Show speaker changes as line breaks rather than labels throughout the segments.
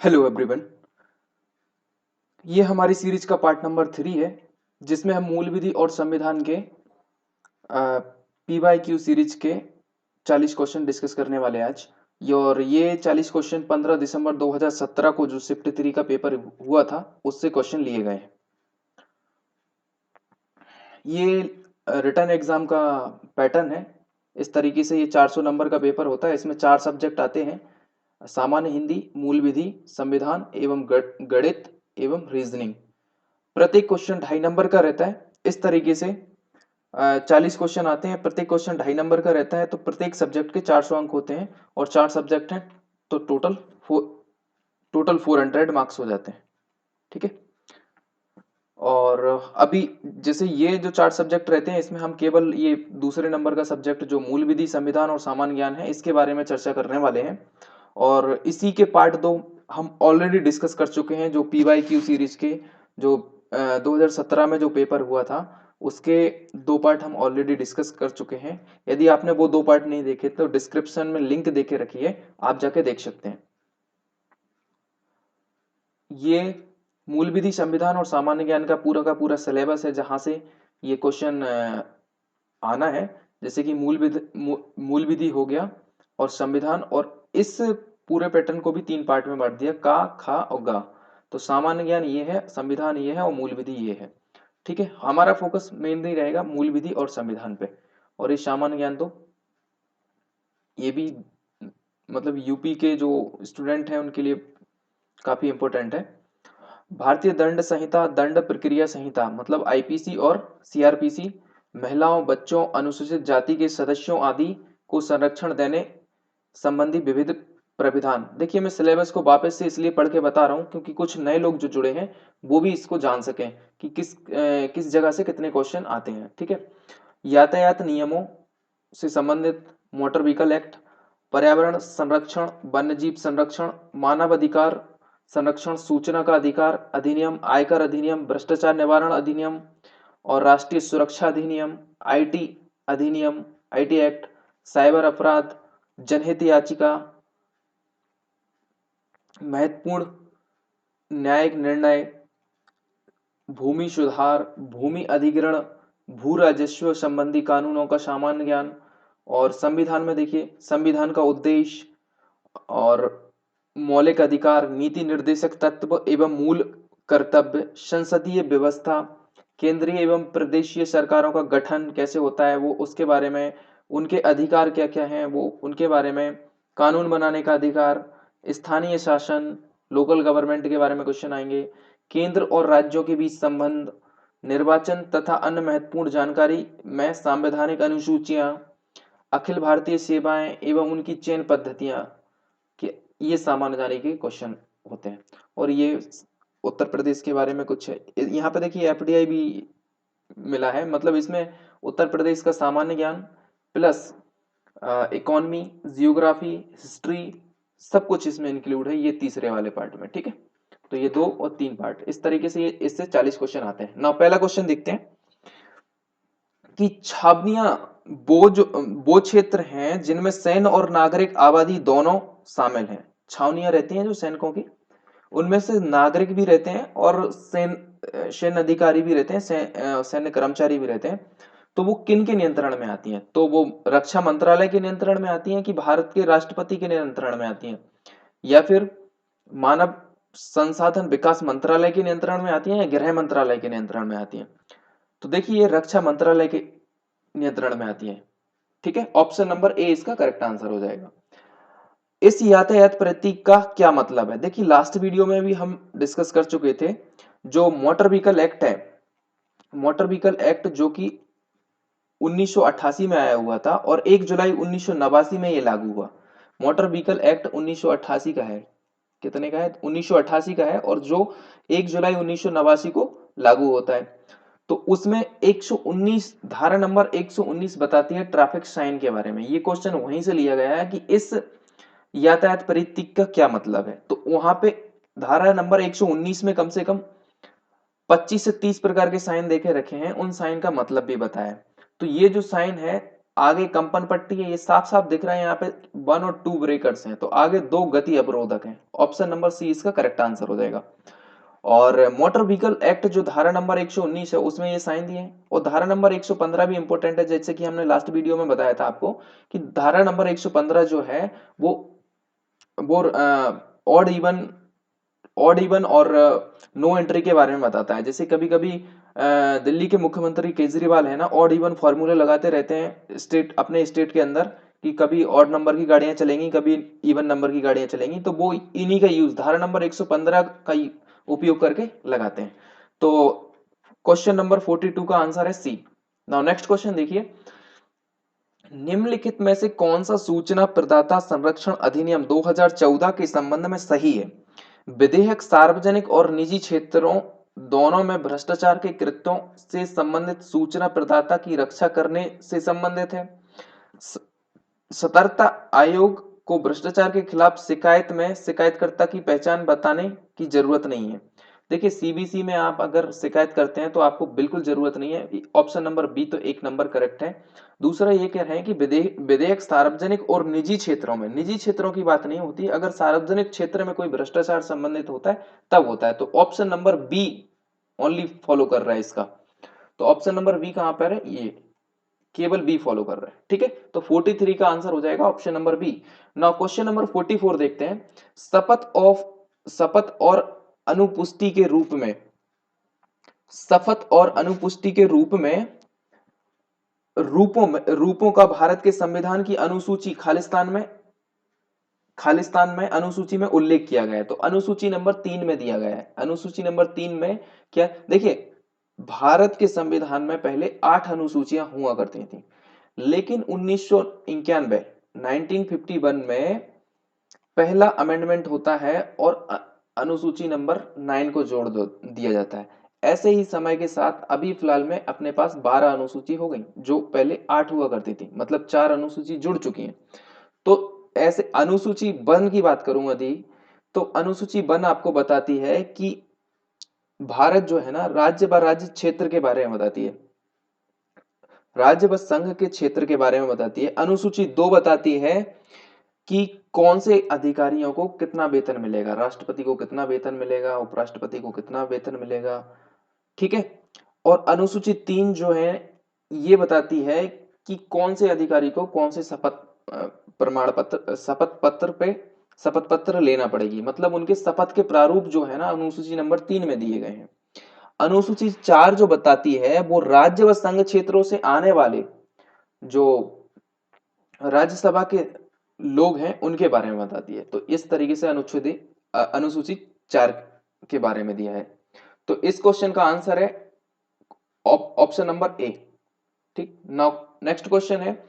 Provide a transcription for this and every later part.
Hello everyone. ये हमारी series का पार्ट नंबर 3 है जिसमें हम मूल विधि और संविधान के PYQ सीरीज के 40 क्वेश्चन डिस्कस करने वाले हैं आज। और ये 40 क्वेश्चन 15 दिसंबर 2017 को जो शिफ्ट 3 का पेपर हुआ था उससे क्वेश्चन लिए गए हैं। ये रिटर्न एग्जाम का पैटर्न है। इस तरीके से ये 400 नंबर का पेपर होता है। इसमें 4 सब्जेक्ट आते हैं: सामान्य हिंदी, मूल विधि, संविधान एवं गणित एवं रीजनिंग। प्रत्येक क्वेश्चन 2.5 नंबर का रहता है। इस तरीके से 40 क्वेश्चन आते हैं, प्रत्येक क्वेश्चन 2.5 नंबर का रहता है। तो प्रत्येक सब्जेक्ट के 400 अंक होते हैं और 4 सब्जेक्ट हैं तो टोटल 400 मार्क्स हो जाते हैं। ठीक है। और अभी जैसे ये जो 4 सब्जेक्ट रहते हैं इसमें हम केवल ये दूसरे नंबर का सब्जेक्ट जो मूल विधि, संविधान और सामान्य ज्ञान है इसके बारे में चर्चा करने वाले हैं। और इसी के पार्ट 2 हम ऑलरेडी डिस्कस कर चुके हैं। जो PYQ सीरीज के जो 2017 में जो पेपर हुआ था उसके 2 पार्ट हम ऑलरेडी डिस्कस कर चुके हैं। यदि आपने वो 2 पार्ट नहीं देखे तो डिस्क्रिप्शन में लिंक देके रखी है, आप जाके देख सकते हैं। ये मूल विधि, संविधान और सामान्य ज्ञान का पूरा सिलेबस है जहां से ये क्वेश्चन आना है। जैसे कि मूल विधि हो गया और संविधान, और इस पूरे पैटर्न को भी 3 पार्ट में बांट दिया: का, खा और गा। तो सामान्य ज्ञान ये है, संविधान ये है और मूल विधि ये है। ठीक है। हमारा फोकस मेनली रहेगा मूल विधि और संविधान पे। और ये सामान्य ज्ञान तो ये भी मतलब यूपी के जो स्टूडेंट हैं उनके लिए काफी इंपॉर्टेंट है। भारतीय दंड संहिता, दंड प्रक्रिया संहिता मतलब IPC और CRPC महिलाओं, बच्चों, अनुसूचित जाति के सदस्यों आदि को संरक्षण देने संबंधी विविध प्राविधान। देखिए, मैं सिलेबस को वापस से इसलिए पढ़ के बता रहा हूँ क्योंकि कुछ नए लोग जो जुड़े हैं वो भी इसको जान सकें कि किस जगह से कितने क्वेश्चन आते हैं। ठीक है। यातायात नियमों से संबंधित मोटर व्हीकल एक्ट, पर्यावरण संरक्षण, वन्यजीव संरक्षण, मानव अधिकार संरक्षण, सूचना का अधिकार अधिनियम, आयकर अधिनियम, भ्रष्टाचार निवारण अधिनियम और राष्ट्रीय सुरक्षा अधिनियम, IT अधिनियम, IT एक्ट, साइबर अपराध, जनहित याचिका, महत्वपूर्ण न्यायिक निर्णय, भूमि सुधार, भूमि अधिग्रहण, भू राजस्व संबंधी कानूनों का सामान्य ज्ञान। और संविधान में देखिए, संविधान का उद्देश्य और मौलिक अधिकार, नीति निर्देशक तत्व एवं मूल कर्तव्य, संसदीय व्यवस्था, केंद्रीय एवं प्रदेशीय सरकारों का गठन कैसे होता है वो उसके बारे में, उनके अधिकार क्या क्या हैं वो उनके बारे में, कानून बनाने का अधिकार, स्थानीय शासन, लोकल गवर्नमेंट के बारे में क्वेश्चन आएंगे, केंद्र और राज्यों के बीच संबंध, निर्वाचन तथा अन्य महत्वपूर्ण जानकारी में संवैधानिक अनुसूचियां, अखिल भारतीय सेवाएं एवं उनकी चयन पद्धतियां, कि ये सामान्य जाने के क्वेश्चन होते हैं। और ये उत्तर प्रदेश के बारे में कुछ है। यहाँ पे देखिए FDI भी मिला है, मतलब इसमें उत्तर प्रदेश का सामान्य ज्ञान प्लस इकोनॉमी, जियोग्राफी, हिस्ट्री सब कुछ इसमें इंक्लूड है ये तीसरे वाले पार्ट में। ठीक है। तो ये 2 और 3 पार्ट इस तरीके से इससे 40 क्वेश्चन आते हैं ना। पहला क्वेश्चन देखते हैं कि छावनियां वो क्षेत्र हैं जिनमें सैन्य और नागरिक आबादी दोनों शामिल हैं। छावनियां रहती हैं जो सैनिकों की, उनमें से नागरिक भी रहते हैं और सैन्य अधिकारी भी रहते हैं, सैन्य कर्मचारी भी रहते हैं। तो वो किन के नियंत्रण में आती हैं? तो वो रक्षा मंत्रालय के नियंत्रण में आती हैं कि भारत के राष्ट्रपति के नियंत्रण में आती हैं, या फिर मानव संसाधन विकास मंत्रालय के नियंत्रण में आती हैं, या गृह मंत्रालय के नियंत्रण में आती हैं? तो देखिए, ये रक्षा मंत्रालय के नियंत्रण में आती है। ठीक है। ऑप्शन नंबर ए इसका करेक्ट आंसर हो जाएगा। इस यातायात प्रतीक का क्या मतलब है? देखिए, लास्ट वीडियो में भी हम डिस्कस कर चुके थे। जो मोटर व्हीकल एक्ट है, मोटर व्हीकल एक्ट जो कि 1988 में आया हुआ था और 1 जुलाई 1989 में ये लागू हुआ। मोटर व्हीकल एक्ट 1988 का है। कितने का है? 1988 का है, और जो 1 जुलाई 1989 को लागू होता है। तो उसमें 119 धारा नंबर 119 बताती है ट्रैफिक साइन के बारे में। ये क्वेश्चन वहीं से लिया गया है कि इस यातायात प्रतीक का क्या मतलब है। तो वहां पे धारा नंबर 119 में कम से कम 25 से 30 प्रकार के साइन देखे रखे हैं, उन साइन का मतलब भी बताया है। तो ये जो साइन है आगे कंपन पट्टी है, ये साफ साफ दिख रहा है यहाँ पे 1 और 2 ब्रेकर्स हैं, तो आगे 2 गति अवरोधक हैं। ऑप्शन नंबर सी इसका करेक्ट आंसर हो जाएगा। और मोटर व्हीकल एक्ट जो धारा नंबर 119 है उसमें ये साइन दिए हैं। और धारा नंबर 115 भी इंपॉर्टेंट है, जैसे कि हमने लास्ट वीडियो में बताया था आपको कि धारा नंबर 115 जो है वो ऑड इवन और नो एंट्री के बारे में बताता है। जैसे कभी कभी दिल्ली के मुख्यमंत्री केजरीवाल है ना, ऑड इवन फॉर्मूले लगाते रहते हैं स्टेट, अपने स्टेट के अंदर, कि कभी ऑड नंबर की गाड़ियां चलेंगी, कभी इवन नंबर की गाड़ियां चलेंगी, तो वो इन्हीं का यूज धारा नंबर 115 का उपयोग करके लगाते हैं। तो क्वेश्चन नंबर 42 का आंसर है सी। नाउ नेक्स्ट क्वेश्चन देखिए, निम्नलिखित में से कौन सा सूचना प्रदाता संरक्षण अधिनियम 2014 के संबंध में सही है? विधेयक सार्वजनिक और निजी क्षेत्रों दोनों में भ्रष्टाचार के कृत्यों से संबंधित सूचना प्रदाता की रक्षा करने से संबंधित है। सतर्कता आयोग को भ्रष्टाचार के खिलाफ शिकायत में शिकायतकर्ता की पहचान बताने की जरूरत नहीं है। देखिए सीबीसी में आप अगर शिकायत करते हैं तो आपको बिल्कुल जरूरत नहीं है। ऑप्शन नंबर बी तो 1 नंबर करेक्ट है। दूसरा ये कह रहे हैं कि विधेयक सार्वजनिक और निजी क्षेत्रों में, निजी क्षेत्रों की बात नहीं होती, अगर सार्वजनिक क्षेत्र में कोई भ्रष्टाचार संबंधित होता है तब होता है। तो option number B only follow कर रहा है इसका। तो ऑप्शन नंबर बी कहां पर है, ये केवल बी फॉलो कर रहा है। ठीक है, तो 43 का आंसर हो जाएगा option number B. Now question number 44 देखते हैं। शपथ और अनुपुष्टि के रूप में, शपथ और अनुपुष्टि के रूपों का भारत के संविधान की अनुसूची खालिस्तान में अनुसूची में उल्लेख किया गया है। तो अनुसूची नंबर 3 में दिया गया है। अनुसूची नंबर 3 में क्या, देखिए भारत के संविधान में पहले 8 अनुसूचियां हुआ करती थी, लेकिन 1951 में पहला अमेंडमेंट होता है और अनुसूची नंबर 9 को जोड़ दिया जाता है। ऐसे ही समय के साथ अभी फिलहाल में अपने पास 12 अनुसूची हो गई, जो पहले 8 हुआ करती थी, मतलब 4 अनुसूची जुड़ चुकी हैं। तो ऐसे अनुसूची वन की बात करूंगा दी, तो अनुसूची वन आपको बताती है कि भारत जो है ना राज्य व राज्य क्षेत्र के बारे में बताती है, राज्य व संघ के क्षेत्र के बारे में बताती है। अनुसूची 2 बताती है कि कौन से अधिकारियों को कितना वेतन मिलेगा, राष्ट्रपति को कितना वेतन मिलेगा, उपराष्ट्रपति को कितना वेतन मिलेगा। ठीक है, और अनुसूची 3 जो है ये बताती है कि कौन से अधिकारी को कौन से प्रमाण पत्र शपथ पत्र लेना पड़ेगी, मतलब उनके शपथ के प्रारूप जो है ना अनुसूची नंबर 3 में दिए गए हैं। अनुसूची 4 जो बताती है वो राज्य व संघ क्षेत्रों से आने वाले जो राज्यसभा के लोग हैं उनके बारे में बताती है। तो इस तरीके से अनुसूची 4 के बारे में दिया है। तो इस क्वेश्चन का आंसर है ऑप्शन नंबर ए। ठीक, नाउ नेक्स्ट क्वेश्चन है,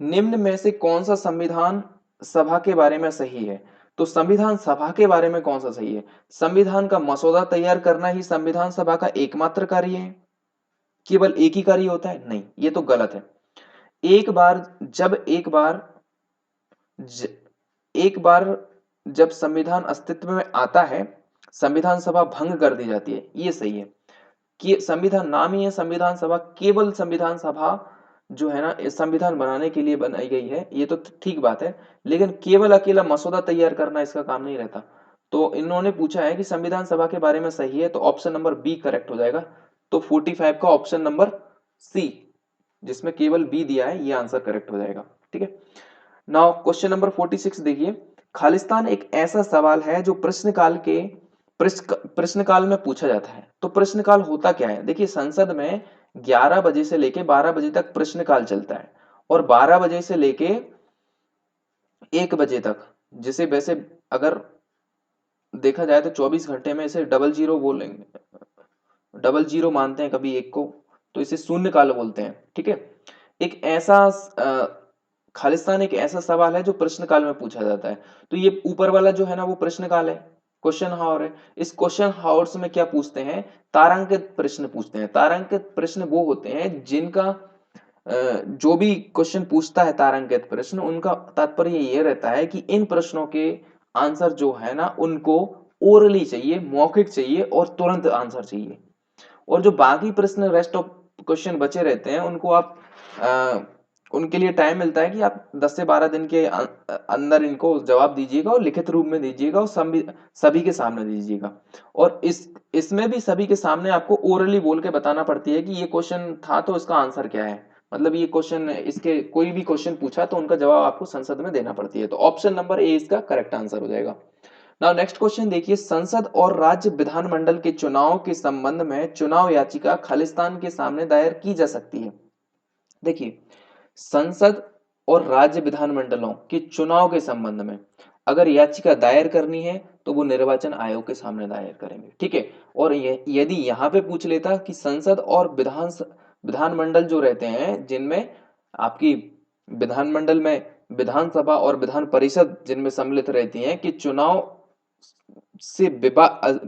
निम्न में से कौन सा संविधान सभा के बारे में सही है? तो संविधान सभा के बारे में कौन सा सही है? संविधान का मसौदा तैयार करना ही संविधान सभा का एकमात्र कार्य है? केवल एक ही कार्य होता है? नहीं, ये तो गलत है। एक बार जब एक बार ज, एक बार जब संविधान अस्तित्व में आता है, संविधान सभा भंग कर दी जाती है, ये सही है। कि संविधान नाम ही है संविधान सभा, केवल संविधान सभा जो है ना संविधान बनाने के लिए बनाई गई है, ये तो ठीक बात है, लेकिन केवल अकेला मसौदा तैयार करना इसका काम नहीं रहता। तो इन्होंने पूछा है कि संविधान सभा के बारे में सही है, तो ऑप्शन नंबर बी करेक्ट हो जाएगा। तो 45 का ऑप्शन नंबर सी, जिसमें केवल बी दिया है, ये आंसर करेक्ट हो जाएगा। ठीक है, नाउ क्वेश्चन नंबर 46 देखिए, खालिस्तान एक ऐसा सवाल है जो प्रश्नकाल में पूछा जाता है। तो प्रश्नकाल होता क्या है? देखिए संसद में 11 बजे से लेके 12 बजे तक प्रश्नकाल चलता है, और 12 बजे से लेके 1 बजे तक, जिसे वैसे अगर देखा जाए तो 24 घंटे में इसे डबल जीरो बोलेंगे, डबल जीरो मानते हैं कभी एक को, तो इसे शून्य काल बोलते हैं। ठीक है, एक ऐसा खालिस्तान एक ऐसा सवाल है जो प्रश्न काल में पूछा जाता है। तो ये ऊपर वाला जो है ना वो प्रश्न काल है, क्वेश्चन हावर है। इस क्वेश्चन हावर्स में क्या पूछते हैं? तारांकित प्रश्न पूछते हैं। तारांकित प्रश्न वो होते हैं जिनका जो भी क्वेश्चन पूछता है तारांकित प्रश्न, उनका तात्पर्य ये रहता है कि इन प्रश्नों के आंसर जो है ना उनको ओरली चाहिए, मौखिक चाहिए, और तुरंत आंसर चाहिए। और जो बाकी प्रश्न रेस्ट ऑफ क्वेश्चन बचे रहते हैं उनको आप उनके लिए टाइम मिलता है कि आप 10 से 12 दिन के अंदर इनको जवाब दीजिएगा और लिखित रूप में दीजिएगा और सभी के सामने दीजिएगा। और इसमें भी सभी के सामने आपको ओरली बोल के बताना पड़ती है कि ये क्वेश्चन था तो इसका आंसर क्या है। मतलब ये क्वेश्चन, इसके कोई भी क्वेश्चन पूछा तो उनका जवाब आपको संसद में देना पड़ती है। तो ऑप्शन नंबर ए इसका करेक्ट आंसर हो जाएगा। नाउ नेक्स्ट क्वेश्चन देखिए, संसद और राज्य विधानमंडल के चुनाव के संबंध में चुनाव याचिका खालिस्तान के सामने दायर की जा सकती है। देखिए, संसद और राज्य विधानमंडलों के चुनाव के संबंध में अगर याचिका दायर करनी है तो वो निर्वाचन आयोग के सामने दायर करेंगे, ठीक है। और यदि यहाँ पे पूछ लेता कि संसद और विधानमंडल जो रहते हैं, जिनमें आपकी विधानमंडल में विधानसभा और विधान परिषद जिनमें सम्मिलित रहती हैं, कि चुनाव से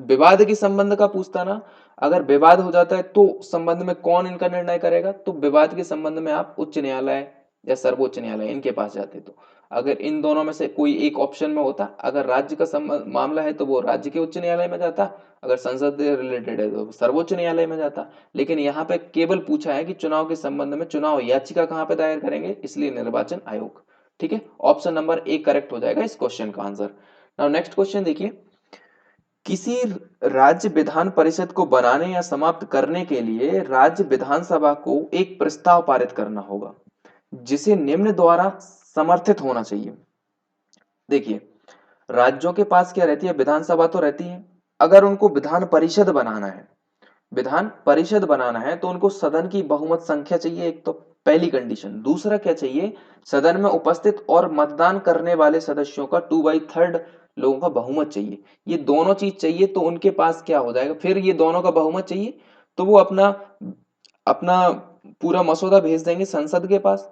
विवाद के संबंध का पूछता ना, अगर विवाद हो जाता है तो संबंध में कौन इनका निर्णय करेगा, तो विवाद के संबंध में आप उच्च न्यायालय या सर्वोच्च न्यायालय इनके पास जाते। तो अगर इन दोनों में से कोई एक ऑप्शन में होता, अगर राज्य का मामला है तो वो राज्य के उच्च न्यायालय में जाता, अगर संसद से रिलेटेड है तो सर्वोच्च न्यायालय में जाता। लेकिन यहाँ पे केवल पूछा है कि चुनाव के संबंध में चुनाव याचिका कहाँ पे दायर करेंगे, इसलिए निर्वाचन आयोग। ठीक है, ऑप्शन नंबर ए करेक्ट हो जाएगा इस क्वेश्चन का आंसर। नाउ नेक्स्ट क्वेश्चन देखिए, किसी राज्य विधान परिषद को बनाने या समाप्त करने के लिए राज्य विधानसभा को एक प्रस्ताव पारित करना होगा, जिसे निम्न द्वारा समर्थित होना चाहिए। देखिए, राज्यों के पास क्या रहती है, विधानसभा तो रहती है। अगर उनको विधान परिषद बनाना है, विधान परिषद बनाना है तो उनको सदन की बहुमत संख्या चाहिए, एक तो पहली कंडीशन। दूसरा क्या चाहिए, सदन में उपस्थित और मतदान करने वाले सदस्यों का 2/3 लोगों का बहुमत चाहिए। ये दोनों चीज चाहिए तो उनके पास क्या हो जाएगा, फिर ये दोनों का बहुमत चाहिए तो वो अपना अपना पूरा मसौदा भेज देंगे संसद के पास,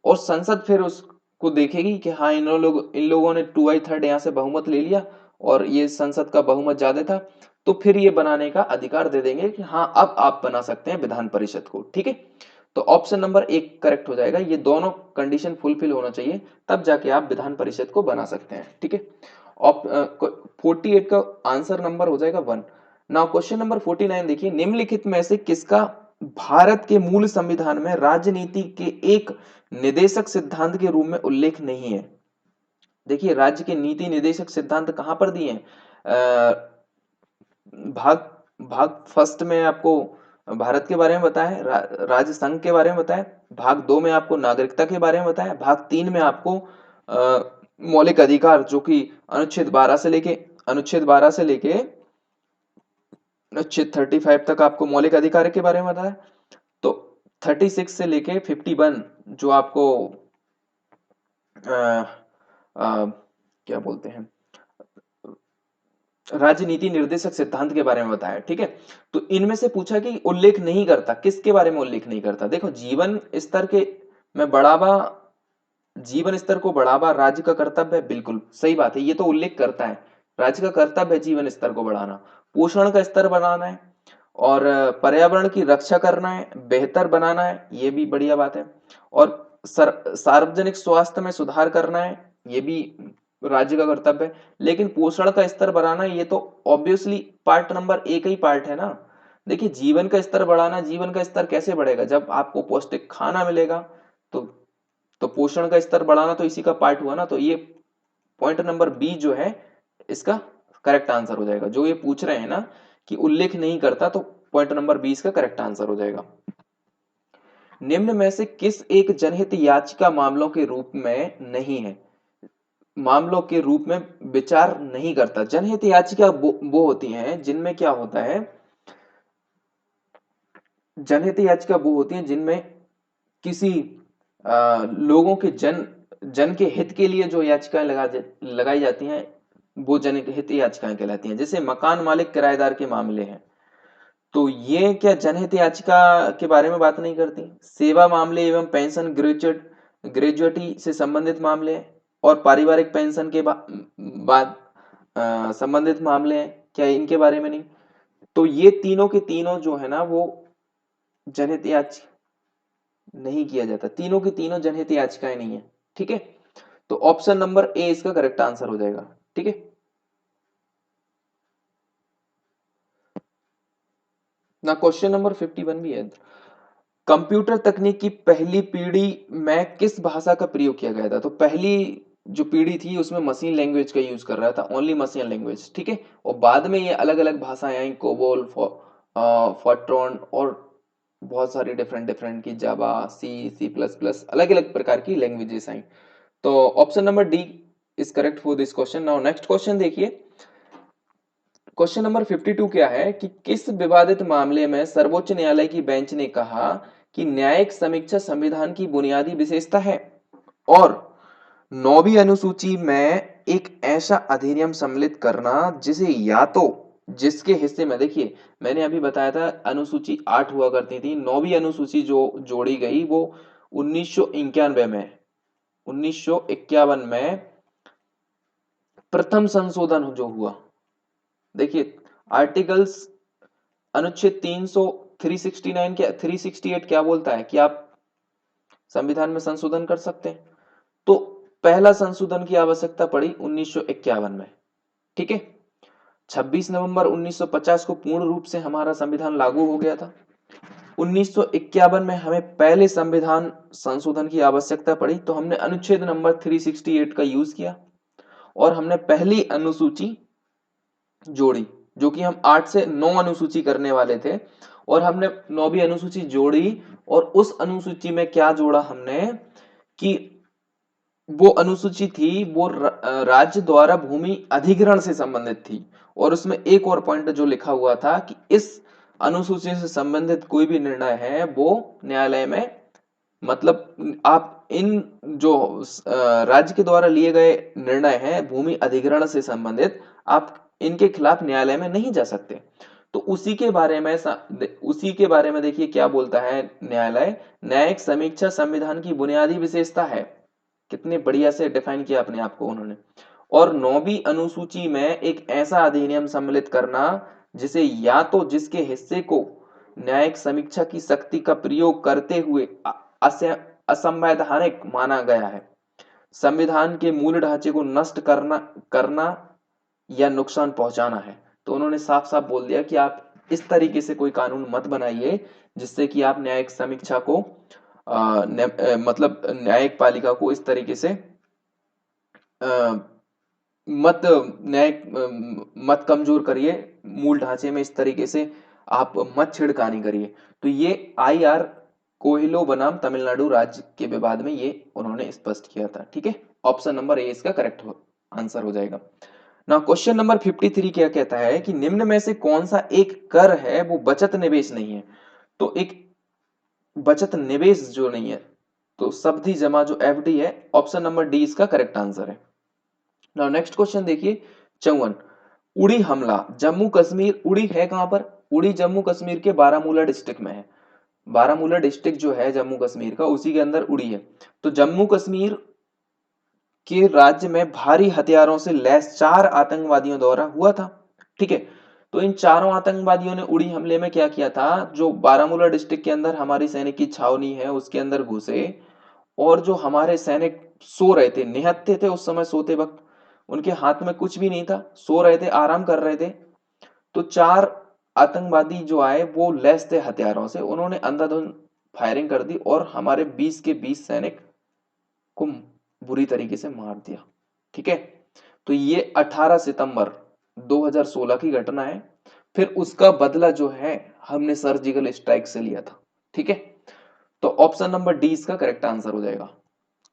और संसद फिर उसको देखेगी कि हाँ इन लोगों ने 2/3 यहाँ से बहुमत ले लिया और ये संसद का बहुमत ज्यादा था, तो फिर ये बनाने का अधिकार दे देंगे कि हाँ अब आप बना सकते हैं विधान परिषद को। ठीक है, तो ऑप्शन नंबर एक करेक्ट हो जाएगा। ये दोनों कंडीशन फुलफिल होना चाहिए, तब जाके आप विधान परिषद को बना सकते हैं। ठीक है, 48 का आंसर नंबर हो जाएगा 1। नाउ क्वेश्चन नंबर 49 देखिए, निम्नलिखित में से किसका भारत के मूल संविधान में राजनीति के एक निदेशक सिद्धांत के रूप में उल्लेख नहीं है। देखिए, राज्य के नीति निदेशक सिद्धांत कहां पर दिए हैं, भाग भाग फर्स्ट में आपको भारत के बारे में बताया है, राज्य संघ के बारे में बताया, भाग 2 में आपको नागरिकता के बारे में बताया, भाग 3 में आपको मौलिक अधिकार, जो कि अनुच्छेद 12 से लेके अनुच्छेद 35 तक आपको मौलिक अधिकार के बारे में बताया। तो 36 से लेके 51 जो आपको आ, आ, क्या बोलते हैं, राजनीति निर्देशक सिद्धांत के बारे में बताया। ठीक है, तो इनमें से पूछा कि उल्लेख नहीं करता, किसके बारे में उल्लेख नहीं करता। देखो, जीवन स्तर को बढ़ावा राज्य का कर्तव्य है, बिल्कुल सही बात है, ये तो उल्लेख करता है। राज्य का कर्तव्य है जीवन स्तर को बढ़ाना, पोषण का स्तर बढ़ाना है, और पर्यावरण की रक्षा करना है, बेहतर बनाना है, ये भी बढ़िया बात है। और सार्वजनिक स्वास्थ्य में सुधार करना है, ये भी राज्य का कर्तव्य है। लेकिन पोषण का स्तर बढ़ाना, ये तो ऑब्वियसली पार्ट नंबर ए का ही पार्ट है ना। देखिए, जीवन का स्तर बढ़ाना, जीवन का स्तर कैसे बढ़ेगा, जब आपको पौष्टिक खाना मिलेगा। तो पोषण का स्तर बढ़ाना तो इसी का पार्ट हुआ ना। तो ये पॉइंट नंबर बी जो है इसका करेक्ट आंसर हो जाएगा। जो ये पूछ रहे हैं ना कि उल्लेख नहीं करता, तो पॉइंट नंबर 20 का करेक्ट आंसर हो जाएगा। निम्न में से किस एक जनहित याचिका मामलों के रूप में नहीं है, मामलों के रूप में विचार नहीं करता। जनहित याचिका वो होती हैं जिनमें क्या होता है, जनहित याचिका वो होती हैं जिनमें किसी लोगों के जन के हित के लिए जो याचिकाएं लगाई जाती हैं, वो जनहित याचिकाएं कहलाती हैं। जैसे मकान मालिक किराएदार के मामले हैं, तो ये क्या जनहित याचिका के बारे में बात नहीं करती। सेवा मामले एवं पेंशन ग्रेजुएटी से संबंधित मामले हैं, और पारिवारिक पेंशन के बाद संबंधित मामले हैं, क्या इनके बारे में नहीं। तो ये तीनों के तीनों जो है ना, वो जनहित याचिका नहीं किया जाता, तीनों की तीनों जनहित याचिकाएं नहीं है। ठीक है, तो ऑप्शन नंबर ए इसका करेक्ट आंसर हो जाएगा। ठीक है, ना क्वेश्चन नंबर 51 भी है। कंप्यूटर तकनीक की पहली पीढ़ी में किस भाषा का प्रयोग किया गया था? तो पहली जो पीढ़ी थी उसमें मशीन लैंग्वेज का यूज कर रहा था, ओनली मशीन लैंग्वेज, ठीक है। और बाद में ये अलग अलग भाषाएं आई, कोबोल, फॉर्ट्रॉन और बहुत सारी डिफरेंट डिफरेंट की, जावा, सी प्लस प्लस, अलग अलग प्रकार की लैंग्वेजेस आई। तो option number D is correct for this question. Now next question देखिए, क्वेश्चन नंबर 52 क्या है कि किस विवादित मामले में सर्वोच्च न्यायालय की बेंच ने कहा कि न्यायिक समीक्षा संविधान की बुनियादी विशेषता है और 9वीं अनुसूची में एक ऐसा अधिनियम सम्मिलित करना जिसे या तो जिसके हिस्से में, देखिए मैंने अभी बताया था अनुसूची 8 हुआ करती थी, 9वीं अनुसूची जो जोड़ी गई वो 1991 में, 1951 में प्रथम संशोधन जो हुआ। देखिए आर्टिकल्स, अनुच्छेद 300 369 क्या 368 क्या बोलता है कि आप संविधान में संशोधन कर सकते हैं। तो पहला संशोधन की आवश्यकता पड़ी 1951 में, ठीक है। 26 नवंबर 1950 को पूर्ण रूप से हमारा संविधान लागू हो गया था। 1951 में हमें पहले संविधान संशोधन की आवश्यकता पड़ी तो हमने अनुच्छेद नंबर 368 का यूज किया और हमने पहली अनुसूची जोड़ी, जो कि हम 8 से 9 अनुसूची करने वाले थे, और हमने 9वीं अनुसूची जोड़ी। और उस अनुसूची में क्या जोड़ा हमने कि वो अनुसूची थी वो राज्य द्वारा भूमि अधिग्रहण से संबंधित थी। और उसमें एक और पॉइंट जो लिखा हुआ था कि इस अनुसूची से संबंधित कोई भी निर्णय है वो न्यायालय में, मतलब आप इन जो राज्य के द्वारा लिए गए निर्णय हैं भूमि अधिग्रहण से संबंधित, आप इनके खिलाफ न्यायालय में नहीं जा सकते। तो उसी के बारे में देखिए क्या बोलता है न्यायालय, न्यायिक समीक्षा संविधान की बुनियादी विशेषता है। कितने बढ़िया से डिफाइन किया अपने आप को उन्होंने। और 9वीं अनुसूची में एक ऐसा अधिनियम सम्मिलित करना जिसे या तो जिसके हिस्से को न्यायिक समीक्षा की शक्ति का प्रयोग करते हुए असंवैधानिक माना गया है, संविधान के मूल ढांचे को नष्ट करना करना या नुकसान पहुंचाना है। तो उन्होंने साफ साफ बोल दिया कि आप इस तरीके से कोई कानून मत बनाइए जिससे कि आप न्यायिक समीक्षा को मतलब न्यायिक पालिका को इस तरीके से मत न्यायिक मत कमजोर करिए, मूल ढांचे में इस तरीके से आप मत छिड़कानी करिए। तो ये IR कोहिलो बनाम तमिलनाडु राज्य के विवाद में ये उन्होंने स्पष्ट किया था, ठीक है। ऑप्शन नंबर ए इसका करेक्ट आंसर हो जाएगा। ना क्वेश्चन नंबर 53 क्या कहता है कि निम्न में से कौन सा एक कर है वो बचत निवेश नहीं है? तो एक बचत निवेश जो नहीं है तो सावधि जमा जो FD है, ऑप्शन नंबर डी इसका करेक्ट आंसर है। नाउ नेक्स्ट क्वेश्चन देखिए 54, उड़ी हमला जम्मू कश्मीर, उड़ी है कहां पर? उड़ी जम्मू कश्मीर के बारामूला डिस्ट्रिक्ट में है। बारामूला डिस्ट्रिक्ट जो है जम्मू कश्मीर का उसी के अंदर उड़ी है। तो जम्मू कश्मीर के राज्य में भारी हथियारों से लैस 4 आतंकवादियों द्वारा हुआ था, ठीक है। तो इन चारों आतंकवादियों ने उड़ी हमले में क्या किया था, जो बारामूला डिस्ट्रिक्ट के अंदर हमारी सैनिक की छावनी है उसके अंदर घुसे, और जो हमारे सैनिक सो रहे थे, निहत्थे थे उस समय, सोते वक्त उनके हाथ में कुछ भी नहीं था, सो रहे थे, आराम कर रहे थे। तो 4 आतंकवादी जो आए वो लैस थे हथियारों से, उन्होंने अंधाधुंध फायरिंग कर दी और हमारे 20 के 20 सैनिक को बुरी तरीके से मार दिया, ठीक है। तो ये 18 सितंबर 2016 की घटना है। फिर उसका बदला जो है हमने सर्जिकल स्ट्राइक से लिया था, ठीक है। तो ऑप्शन नंबर डी इसका करेक्ट आंसर हो जाएगा।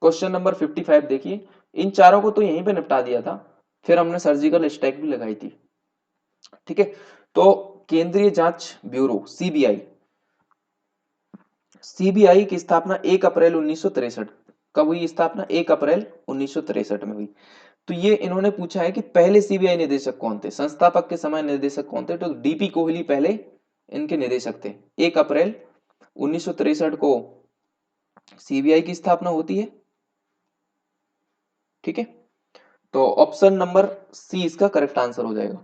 क्वेश्चन नंबर 55 देखिए, इन चारों को तो यहीं पे निपटा दिया था, फिर हमने सर्जिकल स्ट्राइक भी लगाई थी, ठीक है। तो केंद्रीय जांच ब्यूरो सीबीआई की स्थापना 1 अप्रैल 1963, कब हुई स्थापना? 1 अप्रैल 1963 में हुई। तो ये इन्होंने पूछा है कि पहले सीबीआई निदेशक कौन थे, संस्थापक के समय निदेशक कौन थे? तो डीपी कोहली पहले इनके निदेशक थे। 1 अप्रैल 1963 को सीबीआई की स्थापना होती है, ठीक है। तो ऑप्शन नंबर सी इसका करेक्ट आंसर हो जाएगा।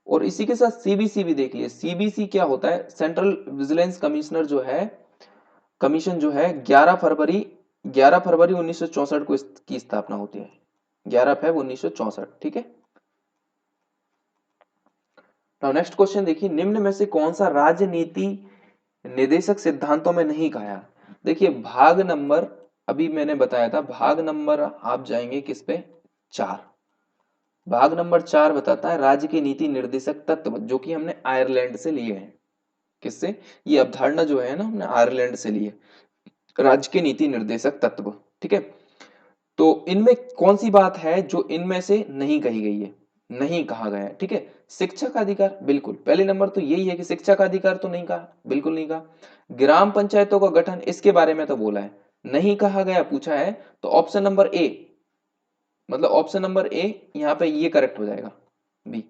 और इसी के साथ सीबीसी भी देखिए, सीबीसी क्या होता है, सेंट्रल विजिलेंस कमिश्नर जो है, कमीशन जो है 11 फरवरी 1964 को इसकी स्थापना होती है, 11 फरवरी 1964, ठीक है। नाउ नेक्स्ट क्वेश्चन देखिए, निम्न में से कौन सा राजनीति निदेशक सिद्धांतों में नहीं कहा है। देखिए भाग नंबर, अभी मैंने बताया था, भाग नंबर आप जाएंगे किस पे, 4। भाग नंबर 4 बताता है राज्य के नीति निर्देशक तत्व, जो कि हमने आयरलैंड से लिए हैं। किससे? ये अवधारणा जो है ना, हमने आयरलैंड से ली है, राज्य के नीति निर्देशक तत्व। ठीक है, तो इनमें कौन सी बात है जो इनमें से नहीं कही गई है, नहीं कहा गया है? ठीक है, शिक्षा का अधिकार, बिल्कुल पहले नंबर तो यही है कि शिक्षा का अधिकार तो नहीं कहा, बिल्कुल नहीं कहा। ग्राम पंचायतों का गठन, इसके बारे में तो बोला है, नहीं कहा गया, पूछा है। तो ऑप्शन नंबर ए, मतलब ऑप्शन नंबर ए यहाँ पे ये करेक्ट हो जाएगा, बी।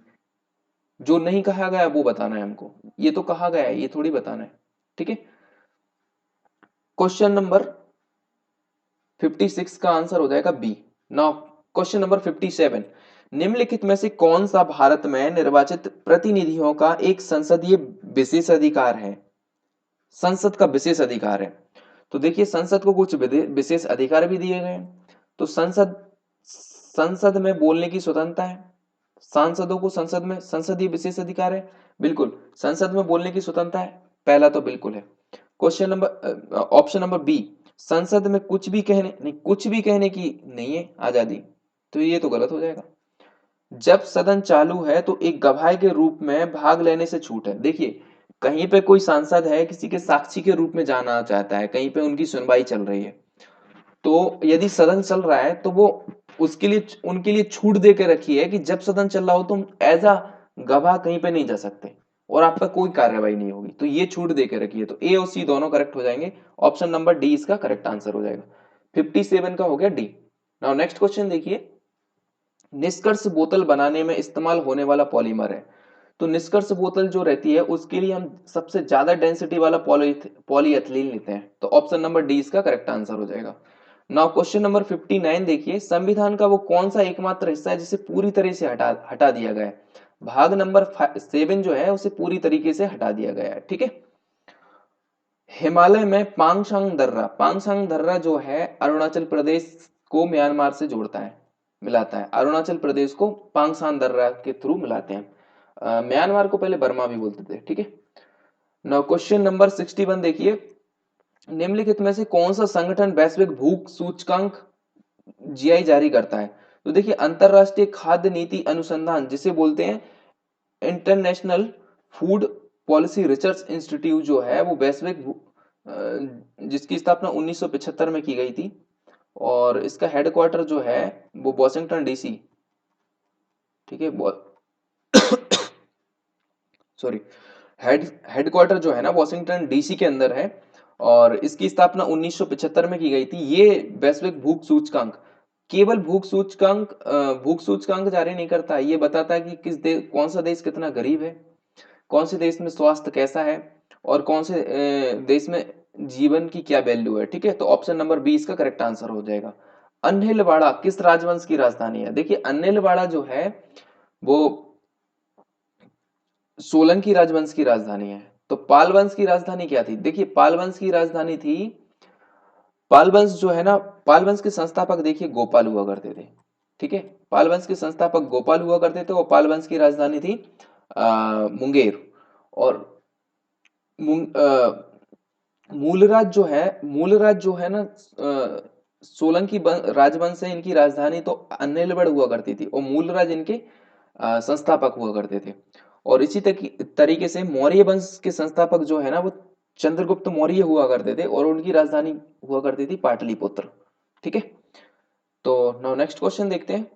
जो नहीं कहा गया वो बताना है हमको, ये तो कहा गया है, ये थोड़ी बताना है। ठीक है, क्वेश्चन नंबर 56 का आंसर हो जाएगा बी। नाउ क्वेश्चन नंबर 57, निम्नलिखित में से कौन सा भारत में निर्वाचित प्रतिनिधियों का एक संसदीय विशेष अधिकार है? संसद का विशेष अधिकार है। तो देखिए संसद को कुछ विशेष अधिकार भी दिए गए हैं। तो संसद, संसद में बोलने की स्वतंत्रता है, सांसदों को संसद में संसदीय विशेष अधिकार है, बिल्कुल संसद में बोलने की स्वतंत्रता है, पहला तो बिल्कुल है। Question number, option number B, संसद में कुछ भी कहने नहीं, कुछ भी कहने की नहीं है आजादी, तो ये तो गलत हो जाएगा। जब सदन चालू है तो एक गवाह के रूप में भाग लेने से छूट है। देखिए कहीं पे कोई सांसद है, किसी के साक्षी के रूप में जाना चाहता है, कहीं पे उनकी सुनवाई चल रही है, तो यदि सदन चल रहा है तो वो उसके लिए, उनके लिए छूट दे के रखी है कि जब सदन चल रहा हो तुम एज अ गवाह कहीं पे नहीं जा सकते और आपका कोई कार्रवाई नहीं होगी, तो ये छूट दे के रखी है। तो ए और सी दोनों करेक्ट हो जाएंगे, ऑप्शन नंबर डी इसका करेक्ट आंसर हो जाएगा। 57 का हो गया डी। नाउ नेक्स्ट क्वेश्चन देखिए, निष्कर्ष बोतल बनाने में इस्तेमाल होने वाला पॉलीमर है। तो निष्कर्ष बोतल जो रहती है उसके लिए हम सबसे ज्यादा डेंसिटी वाला पॉलीएथिलीन लेते हैं, तो ऑप्शन नंबर डी इसका करेक्ट आंसर हो जाएगा। नाउ क्वेश्चन नंबर 59 देखिए, संविधान का वो कौन सा एकमात्र हिस्सा है जिसे पूरी तरह से हटा हटा दिया गया है? भाग नंबर 7 जो है उसे पूरी तरीके से हटा दिया गया है। ठीक है, हिमालय में पांगसांग दर्रा, पांगसांग दर्रा जो है अरुणाचल प्रदेश को म्यांमार से जोड़ता है, मिलाता है, अरुणाचल प्रदेश को पांगसांग दर्रा के थ्रू मिलाते हैं। म्यांमार को पहले बर्मा भी बोलते थे। ठीक है, नाउ क्वेश्चन नंबर 61 देखिए, निम्नलिखित में से कौन सा संगठन वैश्विक भूख सूचकांक जीआई जारी करता है? तो देखिए अंतरराष्ट्रीय खाद्य नीति अनुसंधान, जिसे बोलते हैं international food policy research institute, जो है वो वैश्विक जिसकी स्थापना 1975 में की गई थी, और इसका हेडक्वार्टर जो है वो वॉशिंगटन डीसी, ठीक है, सॉरी, हेडक्वार्टर जो है ना वॉशिंगटन डीसी के अंदर है, और इसकी स्थापना 1975 में की गई थी। ये वैश्विक भूख सूचकांक केवल भूख सूचकांक जारी नहीं करता, ये बताता है कि कौन सा देश कितना गरीब है, कौन से देश में स्वास्थ्य कैसा है, और कौन से देश में जीवन की क्या वैल्यू है। ठीक है, तो ऑप्शन नंबर बी इसका करेक्ट आंसर हो जाएगा। अन्हिलवाड़ा किस राजवंश की राजधानी है? देखिए अन्हिलवाड़ा जो है वो सोलंकी राजवंश की राजधानी है। तो पाल वंश की राजधानी क्या थी? देखिए पाल वंश की राजधानी थी, पाल वंश जो है ना, पाल वंश के संस्थापक देखिए गोपाल हुआ करते थे। ठीक है, पाल वंश के संस्थापक गोपाल हुआ करते थे, और पाल वंश की राजधानी थी मुंगेर। और मूलराज जो है ना, सोलंकी राजवंश है, इनकी राजधानी तो अन्नेलवड़ हुआ करती थी, और मूलराज इनके संस्थापक हुआ करते थे। और इसी तरीके से मौर्य वंश के संस्थापक जो है ना वो चंद्रगुप्त मौर्य हुआ करते थे, और उनकी राजधानी हुआ करती थी पाटलिपुत्र। ठीक है, तो नाउ नेक्स्ट क्वेश्चन देखते हैं।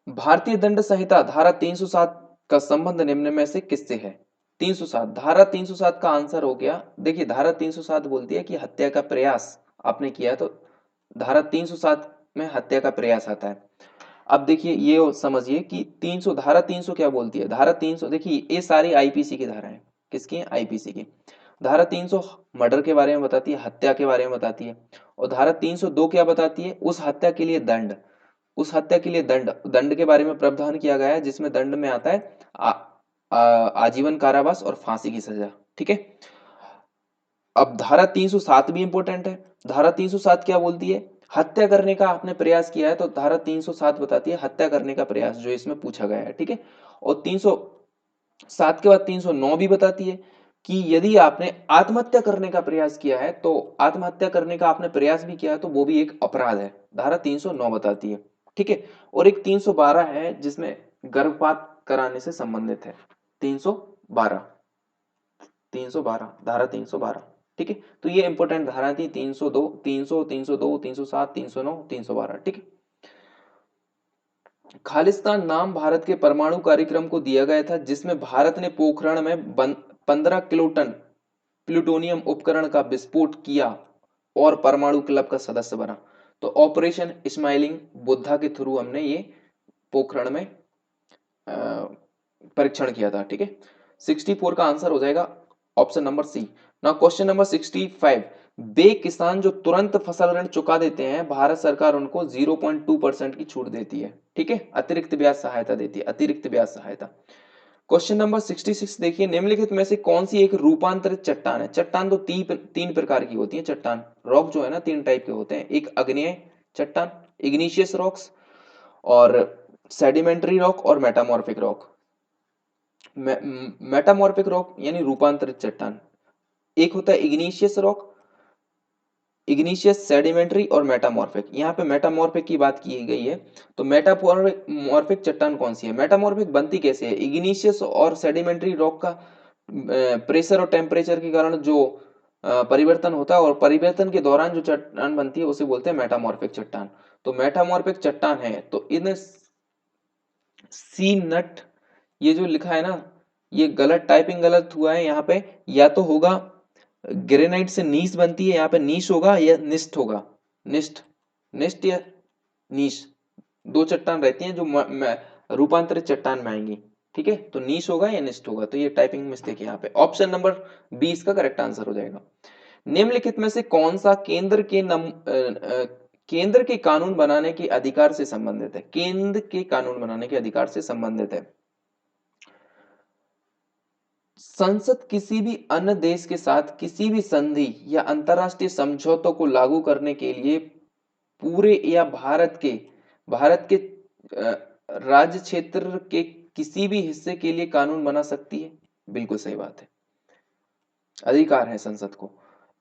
भारतीय दंड संहिता धारा 307 का संबंध निम्न में से किससे है? 307, धारा 307 का आंसर हो गया, देखिए धारा 307 बोलती है कि हत्या का प्रयास आपने किया है, तो धारा 307 में हत्या का प्रयास आता है। अब देखिए ये समझिए कि 300, धारा 300 क्या बोलती है? धारा 300 देखिए ये सारी आईपीसी की धारा है, किसकी है? आईपीसी की। धारा 300 मर्डर के बारे में बताती है, हत्या के बारे में बताती है। और धारा 302 क्या बताती है? उस हत्या के लिए दंड, उस हत्या के लिए दंड, दंड के बारे में प्रावधान किया गया है, जिसमें दंड में आता है आजीवन कारावास और फांसी की सजा। ठीक है, अब धारा 307 भी इंपॉर्टेंट है। धारा 307 क्या बोलती है? हत्या करने का आपने प्रयास किया है, तो धारा 307 बताती है हत्या करने का प्रयास, जो इसमें पूछा गया है। ठीक है, और 300 7 के बाद 309 भी बताती है कि यदि आपने आत्महत्या करने का प्रयास किया है, तो आत्महत्या करने का आपने प्रयास भी किया है तो वो भी एक अपराध है, धारा 309 बताती है। ठीक है। और एक 312 है जिसमें गर्भपात कराने से संबंधित है। 312, 312, धारा 312। ठीक है। तो ये इंपॉर्टेंट धारा थी, 302, 300, 302, 307, 309, 312। ठीक है। खालिस्तान नाम भारत के परमाणु कार्यक्रम को दिया गया था, जिसमें भारत ने पोखरण में 15 किलोटन प्लूटोनियम उपकरण का विस्फोट किया और परमाणु क्लब का सदस्य बना। तो ऑपरेशन स्माइलिंग बुद्धा के थ्रू हमने ये पोखरण में परीक्षण किया था। ठीक है। 64 का आंसर हो जाएगा option number C. Now question number 65, वे किसान जो तुरंत फसल ऋण चुका देते हैं, भारत सरकार उनको 0.2% की छूट देती है। ठीक है। अतिरिक्त ब्याज सहायता देती है, अतिरिक्त ब्याज सहायता। क्वेश्चन नंबर 66 देखिए, निम्नलिखित में से कौन सी एक रूपांतरित चट्टान है? चट्टान तो तीन प्रकार की होती है। चट्टान रॉक जो है ना, 3 टाइप के होते हैं। एक अग्नेय चट्टान, इग्निशियस रॉक्स, और सेडिमेंट्री रॉक, और मेटामॉर्फिक रॉक। मेटामॉर्फिक रॉक यानी रूपांतरित चट्टान। एक होता है इग्निशियस रॉक, इग्निशियस, सेडिमेंट्री और मेटामॉर्फिक। यहाँ पे मेटामॉर्फिक की बात की गई है। तो मेटामॉर्फिक चट्टान कौन सी है? मेटामॉर्फिक बनती कैसे है? इग्निशियस और सेडिमेंट्री रॉक का प्रेशर और टेम्परेचर के कारण जो परिवर्तन होता है, और परिवर्तन के दौरान जो चट्टान बनती है उसे बोलते हैं मेटामॉर्फिक चट्टान। तो मेटामॉर्फिक चट्टान है तो इन सी नट, ये जो लिखा है ना, ये गलत टाइपिंग, गलत हुआ है यहाँ पे। या तो होगा ग्रेनाइट से नीस बनती है, यहाँ पे नीश होगा या निस्ट होगा। निस्ट, निस्ट या नीश, दो चट्टान रहती हैं जो रूपांतरित चट्टान में आएंगी। ठीक है। तो नीश होगा या निस्ट होगा। तो ये टाइपिंग मिस्टेक है यहाँ पे। ऑप्शन नंबर 20 का करेक्ट आंसर हो जाएगा। निम्नलिखित में से कौन सा केंद्र के कानून बनाने के अधिकार से संबंधित है? केंद्र के कानून बनाने के अधिकार से संबंधित है। संसद किसी भी अन्य देश के साथ किसी भी संधि या अंतरराष्ट्रीय समझौतों को लागू करने के लिए पूरे या भारत के राज्य क्षेत्र के किसी भी हिस्से के लिए कानून बना सकती है। बिल्कुल सही बात है, अधिकार है संसद को।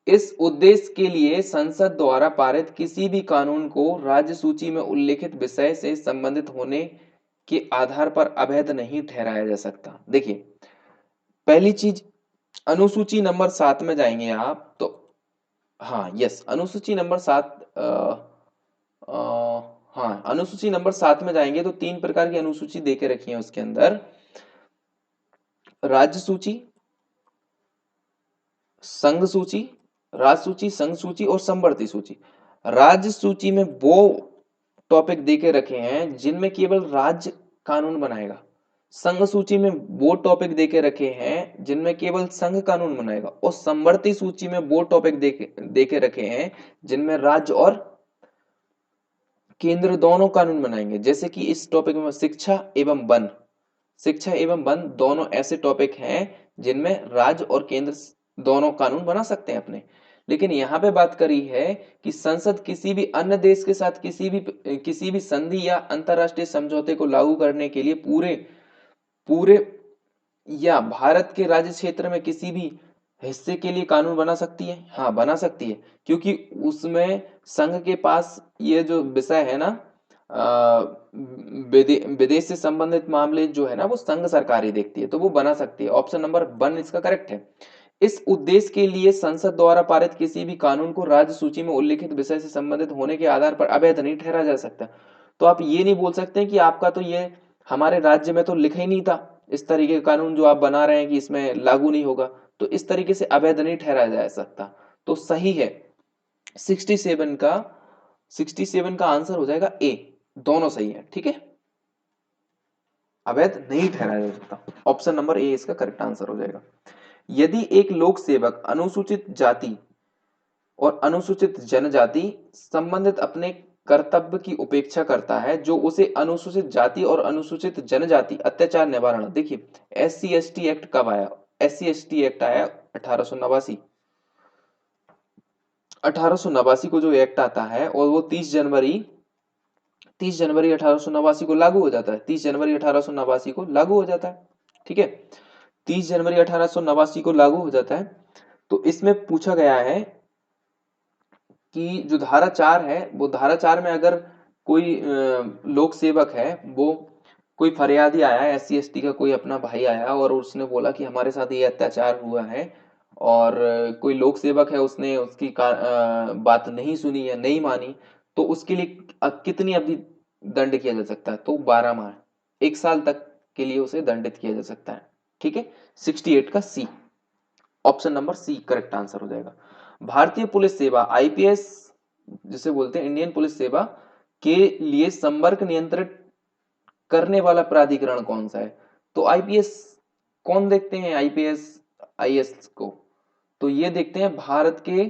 इस उद्देश्य के लिए संसद द्वारा पारित किसी भी कानून को राज्य सूची में उल्लेखित विषय से संबंधित होने के आधार पर अवैध नहीं ठहराया जा सकता। देखिए, पहली चीज, अनुसूची नंबर 7 में जाएंगे आप तो, हाँ यस, अनुसूची नंबर 7, हाँ अनुसूची नंबर 7 में जाएंगे तो 3 प्रकार की अनुसूची देके रखी है उसके अंदर। राज्य सूची, संघ सूची, राज्य सूची, संघ सूची और समवर्ती सूची। राज्य सूची में वो टॉपिक देके रखे हैं जिनमें केवल राज्य कानून बनाएगा। संघ सूची में वो टॉपिक देके रखे हैं जिनमें केवल संघ कानून बनाएगा। और समवर्ती सूची में वो टॉपिक देके रखे हैं जिनमें राज्य और केंद्र दोनों कानून बनाएंगे। जैसे कि इस टॉपिक में शिक्षा एवं वन, शिक्षा एवं वन दोनों ऐसे टॉपिक हैं जिनमें राज्य और केंद्र दोनों कानून बना सकते हैं अपने। लेकिन यहाँ पे बात करी है कि संसद किसी भी अन्य देश के साथ किसी भी संधि या अंतरराष्ट्रीय समझौते को लागू करने के लिए पूरे पूरे या भारत के राज्य क्षेत्र में किसी भी हिस्से के लिए कानून बना सकती है। हाँ बना सकती है, क्योंकि उसमें संघ के पास ये जो विषय है ना, विदेश से संबंधित मामले जो है ना, वो संघ सरकार ही देखती है, तो वो बना सकती है। ऑप्शन नंबर 1 इसका करेक्ट है। इस उद्देश्य के लिए संसद द्वारा पारित किसी भी कानून को राज्य सूची में उल्लिखित विषय से संबंधित होने के आधार पर अवैध नहीं ठहरा जा सकता। तो आप ये नहीं बोल सकते कि आपका तो ये हमारे राज्य में तो लिखा ही नहीं था, इस तरीके का कानून जो आप बना रहे हैं कि इसमें लागू नहीं होगा, तो इस तरीके से अवैध नहीं ठहराया जा सकता। तो सही है 67 का, 67 का आंसर हो जाएगा ए, दोनों सही है। ठीक है, अवैध नहीं ठहराया जा सकता। ऑप्शन नंबर ए इसका करेक्ट आंसर हो जाएगा। यदि एक लोक सेवक अनुसूचित जाति और अनुसूचित जनजाति संबंधित अपने कर्तव्य की उपेक्षा करता है, जो उसे अनुसूचित जाति और अनुसूचित जनजाति अत्याचार निवारण, देखिए SC/ST एक्ट कब आया? SC/ST एक्ट आया 1889। 1889 को जो एक्ट आता है और वो 30 जनवरी 1889 को लागू हो जाता है। 30 जनवरी 1889 को लागू हो जाता है। ठीक है। 30 जनवरी 1889 को लागू हो जाता है। तो इसमें पूछा गया है कि जो धारा 4 है, वो धारा 4 में अगर कोई लोक सेवक है, वो कोई फरियादी आया है, SC ST का कोई अपना भाई आया और उसने बोला कि हमारे साथ ये अत्याचार हुआ है, और कोई लोक सेवक है, उसने उसकी बात नहीं सुनी या नहीं मानी, तो उसके लिए कितनी अवधि दंड किया जा सकता है? तो 12 माह, 1 साल तक के लिए उसे दंडित किया जा सकता है। ठीक है, 68 का C, option number C correct answer हो जाएगा। भारतीय पुलिस सेवा IPS जिसे बोलते हैं इंडियन पुलिस सेवा के लिए संपर्क नियंत्रित करने वाला प्राधिकरण कौन सा है? तो IPS कौन देखते हैं? IPS IS को तो ये देखते हैं भारत के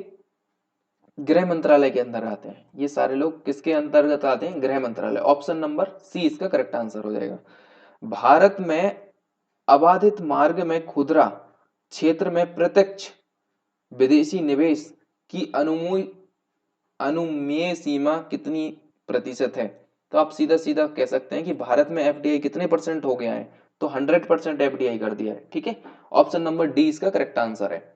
गृह मंत्रालय के अंदर आते हैं। ये सारे लोग किसके अंतर्गत आते हैं? गृह मंत्रालय। ऑप्शन नंबर सी इसका करेक्ट आंसर हो जाएगा। भारत में अबाधित मार्ग में खुदरा क्षेत्र में प्रत्यक्ष विदेशी निवेश की अनुमेय सीमा कितनी प्रतिशत है? तो आप सीधा सीधा कह सकते हैं कि भारत में FDI कितने परसेंट हो गया है? तो 100% FDI कर दिया है। ठीक है, ऑप्शन नंबर डी इसका करेक्ट आंसर है।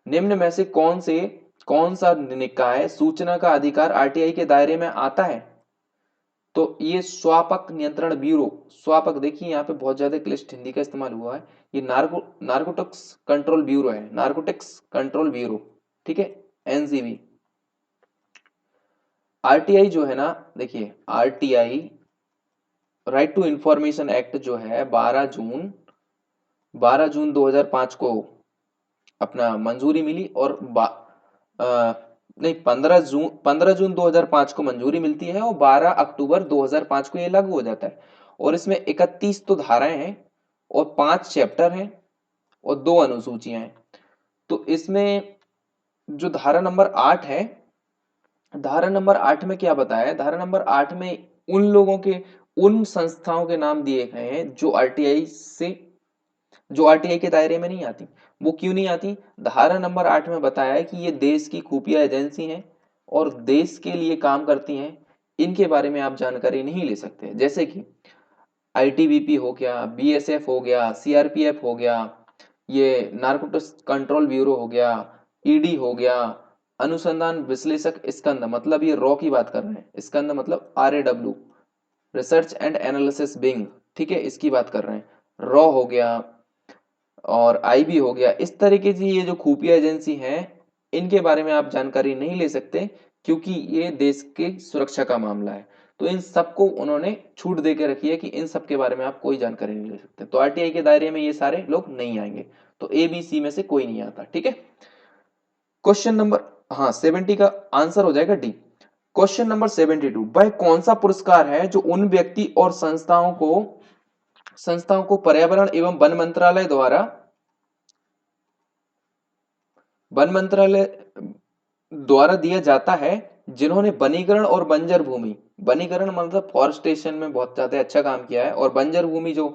निम्न में से कौन सा निकाय सूचना का अधिकार RTI के दायरे में आता है? तो ये स्वापक नियंत्रण ब्यूरो। स्वापक देखिए यहाँ पे बहुत ज्यादा क्लिष्ट हिंदी का इस्तेमाल हुआ है। ये नार्कोटिक्स कंट्रोल ब्यूरो है, नार्कोटिक्स कंट्रोल ब्यूरो। ठीक है, NCB। RTI जो है ना, देखिए RTI right to information act जो है 12 जून 2005 को अपना मंजूरी मिली, और नहीं, 15 जून 2005 को मंजूरी मिलती है और 12 अक्टूबर 2005 को ये लागू हो जाता है। और इसमें 31 तो धाराएं हैं और 5 चैप्टर हैं और 2 अनुसूचियां हैं। तो इसमें जो धारा नंबर 8 है, धारा नंबर 8 में क्या बताया है? धारा नंबर 8 में उन लोगों के, उन संस्थाओं के नाम दिए गए हैं जो RTI के दायरे में नहीं आती। वो क्यों नहीं आती? धारा नंबर 8 में बताया है कि ये देश की खुफिया एजेंसी हैं और देश के लिए काम करती हैं, इनके बारे में आप जानकारी नहीं ले सकते। जैसे कि ITBP हो गया, BSF हो गया, CRPF हो गया, ये नार्कोटिक्स कंट्रोल ब्यूरो हो गया, ED हो गया, अनुसंधान विश्लेषक स्कंद, मतलब ये रॉ की बात कर रहे हैं, स्कंद मतलब RAW, research and analysis wing. ठीक है, इसकी बात कर रहे हैं। रॉ हो गया और IB हो गया। इस तरीके से ये जो खुफिया एजेंसी हैं, इनके बारे में आप जानकारी नहीं ले सकते, क्योंकि ये देश की सुरक्षा का मामला है। तो इन सबको उन्होंने छूट दे के रखी है कि इन सब के बारे में आप कोई जानकारी नहीं ले सकते। तो RTI के दायरे में ये सारे लोग नहीं आएंगे। तो ABC में से कोई नहीं आता। ठीक है, क्वेश्चन नंबर, हाँ 70 का आंसर हो जाएगा डी। क्वेश्चन नंबर 72, वह कौन सा पुरस्कार है जो उन व्यक्ति और संस्थाओं को पर्यावरण एवं वन मंत्रालय द्वारा दिया जाता है जिन्होंने वनीकरण और बंजर भूमि, वनीकरण मतलब फॉरेस्टेशन में बहुत ज्यादा अच्छा काम किया है, और बंजर भूमि जो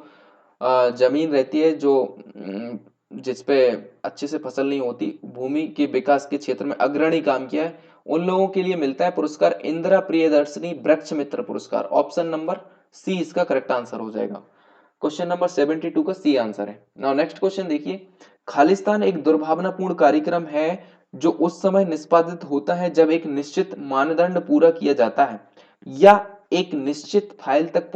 जमीन रहती है जो जिसपे अच्छे से फसल नहीं होती, भूमि के विकास के क्षेत्र में अग्रणी काम किया है, उन लोगों के लिए मिलता है पुरस्कार इंदिरा प्रियदर्शनी वृक्ष मित्र पुरस्कार। ऑप्शन नंबर सी इसका करेक्ट आंसर हो जाएगा। क्वेश्चन नंबर 72 का सी आंसर है। नाउ नेक्स्ट क्वेश्चन देखिए, खालिस्तान एक दुर्भावनापूर्ण कार्यक्रम है जो उस समय निष्पादित होता है जब एक निश्चित मानदंड पूरा किया जाता है या एक निश्चित फाइल तक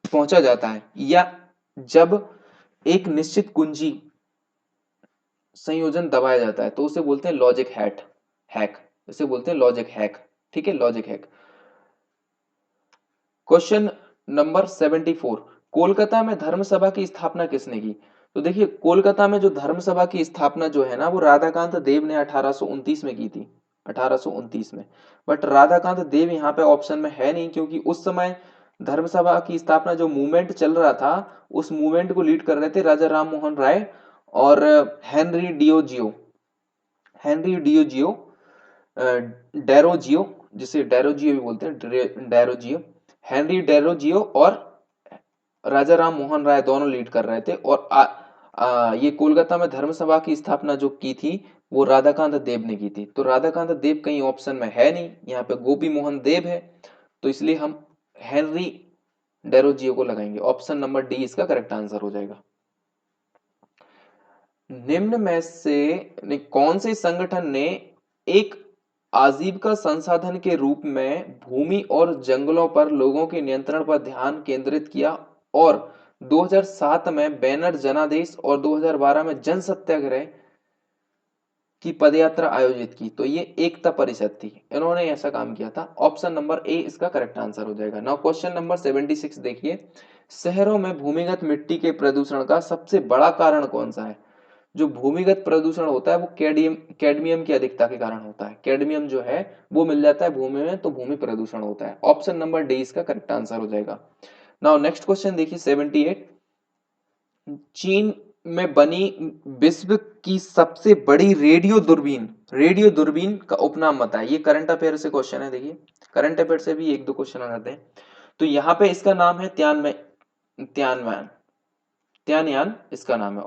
पहुंचा जाता है, या जब एक निश्चित कुंजी संयोजन दबाया जाता है, तो उसे बोलते हैं लॉजिक हैक, इसे बोलते हैं लॉजिक हैक। ठीक है, logic hack. Question number 74, Kolkata में धर्म सभा की स्थापना किसने की? तो देखिए, कोलकाता में जो धर्म सभा की स्थापना जो है ना, वो राधाकांत देव ने 1829 में की थी, 1829 में। बट राधाकांत देव यहाँ पे ऑप्शन में है नहीं, क्योंकि उस समय धर्म सभा की स्थापना जो मूवमेंट चल रहा था, उस मूवमेंट को लीड कर रहे थे राजा राम मोहन राय और हेनरी डेरोजियो, जिसे डेरोजियो भी बोलते हैं, डेरोजियो, हेनरी डेरोजियो और राजा राम मोहन राय दोनों लीड कर रहे थे। और ये कोलकाता में धर्म सभा की स्थापना जो की थी, वो राधाकांत देव ने की थी। तो राधाकांत देव कहीं ऑप्शन में है नहीं, यहाँ पे गोपी मोहन देव है, तो इसलिए हम हेनरी डेरोजियो को लगाएंगे। ऑप्शन नंबर डी इसका करेक्ट आंसर हो जाएगा। निम्न में से कौन से संगठन ने एक आजीविका संसाधन के रूप में भूमि और जंगलों पर लोगों के नियंत्रण पर ध्यान केंद्रित किया और 2007 में बैनर जनादेश और 2012 में जन सत्याग्रह की पदयात्रा आयोजित की? तो ये एकता परिषद थी, इन्होंने ऐसा काम किया था। ऑप्शन नंबर ए इसका करेक्ट आंसर हो जाएगा। नाउ क्वेश्चन नंबर 76 देखिए, शहरों में भूमिगत मिट्टी के प्रदूषण का सबसे बड़ा कारण कौन सा है? जो भूमिगत प्रदूषण होता है वो कैडमियम की अधिकता के कारण होता है। कैडमियम जो है वो मिल जाता है भूमि में, तो भूमि प्रदूषण होता है। ऑप्शन नंबर डी इसका करेक्ट आंसर हो जाएगा। नाउ नेक्स्ट क्वेश्चन देखिए 78, चीन में बनी विश्व की सबसे बड़ी रेडियो दूरबीन का उपनाम बताइए। ये करंट अफेयर से क्वेश्चन है, देखिए करंट अफेयर से भी एक दो क्वेश्चन आ जाते हैं। तो यहाँ पे इसका नाम है त्यानयान त्यानयान इसका नाम है।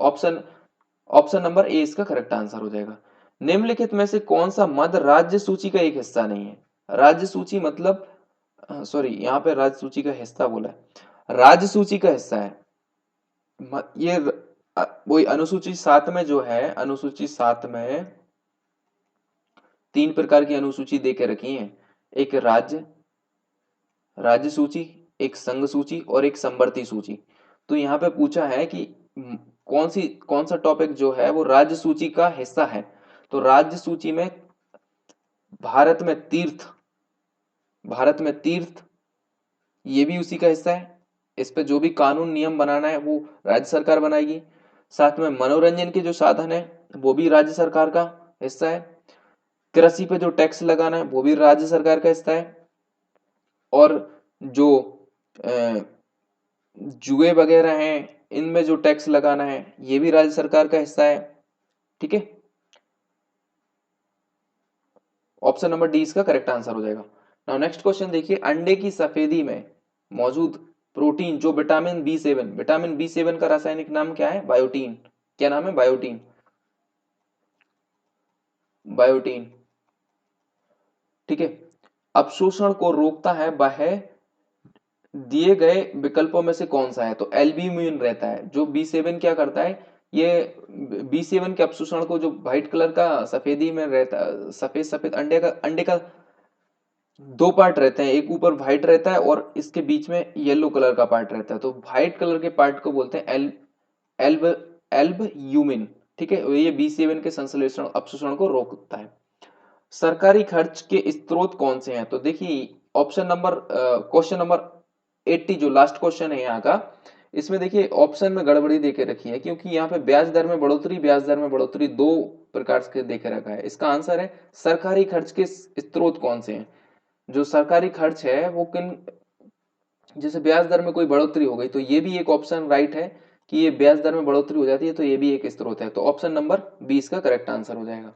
ऑप्शन नंबर ए इसका करेक्ट आंसर हो जाएगा। निम्नलिखित में से कौन सा मद राज्य सूची का एक हिस्सा नहीं है? राज्य सूची मतलब, सॉरी यहाँ पे राज्य सूची का हिस्सा बोला है, राज्य सूची का हिस्सा है। ये वही अनुसूची 7 में जो है, अनुसूची 7 में 3 प्रकार की अनुसूची दे के रखी है। एक राज्य सूची, एक संघ सूची और एक समवर्ती सूची। तो यहाँ पे पूछा है कि कौन सा टॉपिक जो है वो राज्य सूची का हिस्सा है? तो राज्य सूची में भारत में तीर्थ ये भी उसी का हिस्सा है। इस पे जो भी कानून नियम बनाना है वो राज्य सरकार बनाएगी। साथ में मनोरंजन के जो साधन है वो भी राज्य सरकार का हिस्सा है। कृषि पे जो टैक्स लगाना है वो भी राज्य सरकार का हिस्सा है। और जो अ, जुए वगैरह हैं इनमें जो टैक्स लगाना है ये भी राज्य सरकार का हिस्सा है। ठीक है, ऑप्शन नंबर डी इसका करेक्ट आंसर हो जाएगा। नाउ नेक्स्ट क्वेश्चन देखिए, अंडे की सफेदी में मौजूद प्रोटीन जो विटामिन बी सेवन का रासायनिक नाम क्या है? बायोटीन। क्या नाम है? बायोटीन। ठीक है, अवशोषण को रोकता है वह दिए गए विकल्पों में से कौन सा है? तो एल्ब्यूमिन रहता है। जो बी सेवन क्या करता है, ये बी सेवन के अवशोषण को, जो व्हाइट कलर का सफेदी में रहता है, सफेद सफेद अंडे का दो पार्ट रहते हैं, एक ऊपर व्हाइट रहता है और इसके बीच में येलो कलर का पार्ट रहता है। तो व्हाइट कलर के पार्ट को बोलते हैं एल्ब एल्ब्यूमिन। ठीक है, ये बी सेवन के संश्लेषण अवशोषण को रोकता है। सरकारी खर्च के स्रोत कौन से हैं? तो देखिए क्वेश्चन नंबर 80 जो लास्ट क्वेश्चन है यहाँ का, इसमें देखिए ऑप्शन में गड़बड़ी देके रखी है, क्योंकि यहाँ पे ब्याज दर में बढ़ोतरी दो प्रकार से देके रखा है। इसका आंसर है सरकारी खर्च के स्रोत कौन से हैं? जो सरकारी खर्च है वो किन, जैसे ब्याज दर में कोई बढ़ोतरी हो गई तो ये भी एक ऑप्शन राइट है कि ये ब्याज दर में बढ़ोतरी हो जाती है, तो ये भी एक स्रोत है। तो ऑप्शन नंबर 20 का करेक्ट आंसर हो जाएगा।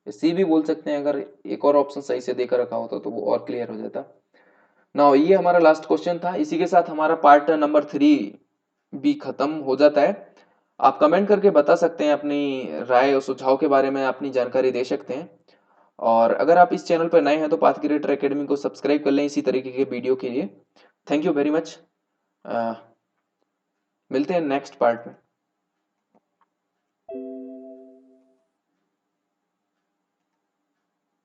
सी भी बोल सकते हैं, अगर एक और ऑप्शन सही से देकर रखा होता तो वो और क्लियर हो जाता। ना ये हमारा लास्ट क्वेश्चन था। इसी के साथ हमारा पार्ट नंबर 3 भी खत्म हो जाता है। आप कमेंट करके बता सकते हैं अपनी राय और सुझाव के बारे में, अपनी जानकारी दे सकते हैं। और अगर आप इस चैनल पर नए हैं तो पाथ क्रिएटर एकेडमी को सब्सक्राइब कर लें इसी तरीके के वीडियो के लिए। Thank you very much. मिलते हैं नेक्स्ट पार्ट में।